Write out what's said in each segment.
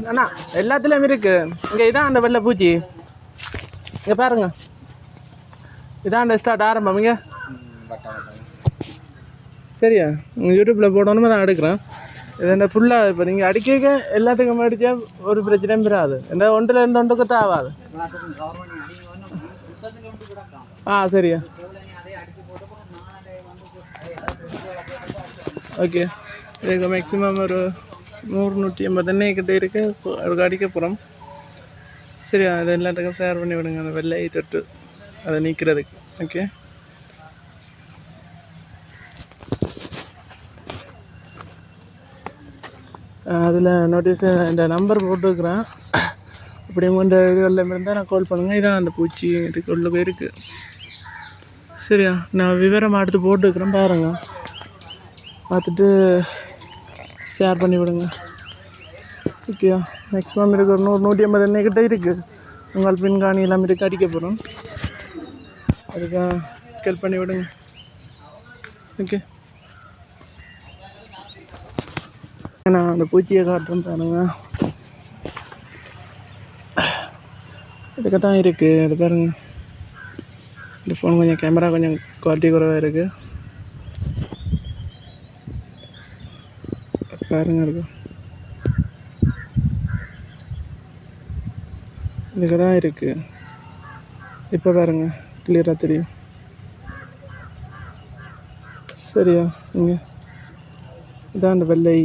அண்ணா எல்லாத்துலேயும் இருக்கு. இங்கே இதான் அந்த வெள்ளை பூச்சி. இங்கே பாருங்க, இதான் ஸ்டார்ட் ஆரம்பம். இங்கே சரியா, உங்கள் யூடியூப்பில் போடணுமே நான் எடுக்கிறேன். இது இந்த ஃபுல்லாக இப்போ நீங்கள் அடிக்க எல்லாத்துக்கும் அடித்தா ஒரு பிரச்சனையும் பெறாது. இந்த ஒன்றில் இருந்து ஒன்றுக்கு தேவாது. சரியா, ஓகே. இதுக்கு மேக்ஸிமம் ஒரு 100-150 எண்ணெய் கிட்டே இருக்கு அதுக்கு அடிக்க போகிறோம். சரியா, அது எல்லாத்துக்கும் ஷேர் பண்ணி விடுங்க அந்த வெள்ளை தொட்டு அதை நீக்கிறதுக்கு. ஓகே, அதில் நோட்டீஸ் இந்த நம்பர் போட்டுருக்குறேன். அப்படி இந்த இதுகளில் இருந்தால் நான் கால் பண்ணுங்கள். இதான் அந்த பூச்சி இதுக்கு உள்ள போயிருக்கு. சரியா, நான் விவரமாக எடுத்து போட்டுருக்குறேன், பாருங்க, பார்த்துட்டு ஷேர் பண்ணி விடுங்க. ஓகேயா, மேக்ஸிமம் இருக்குது ஒரு 100-150 எண்ணெய் கிட்டே இருக்குது. உங்கள் பின்காணி எல்லாமே இருக்குது, அடிக்க போகிறோம். அதுக்காக ஹெல்ப் பண்ணி விடுங்க. ஓகே, நான் அந்த பூச்சியை காட்டுறேன் பாருங்க. இதுக்கு தான் இருக்குது. அது பாருங்க, இந்த ஃபோன் கொஞ்சம் கேமரா கொஞ்சம் குவாலிட்டி குறைவாக இருக்குது. பாருங்க, இருக்கு, இதுக்கு தான் இருக்குது. இப்போ பாருங்க, கிளியராக தெரியும். சரியா, இங்கே இதான் அந்த வெள்ளை.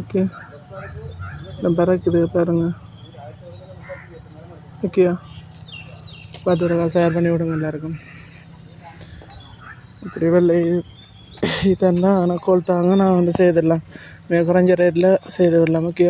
ஓகே, நான் பறக்குது பாருங்க. ஓகேயா, பார்த்துருக்கா, ஷேர் பண்ணி விடுங்க எல்லாருக்கும். இப்படி வெள்ளை இதெல்லாம் ஆனால் கோல் தாங்க நான் செய்திடலாம். மிக குறைஞ்ச ரேட்டில் செய்து விடலாம். ஓகே.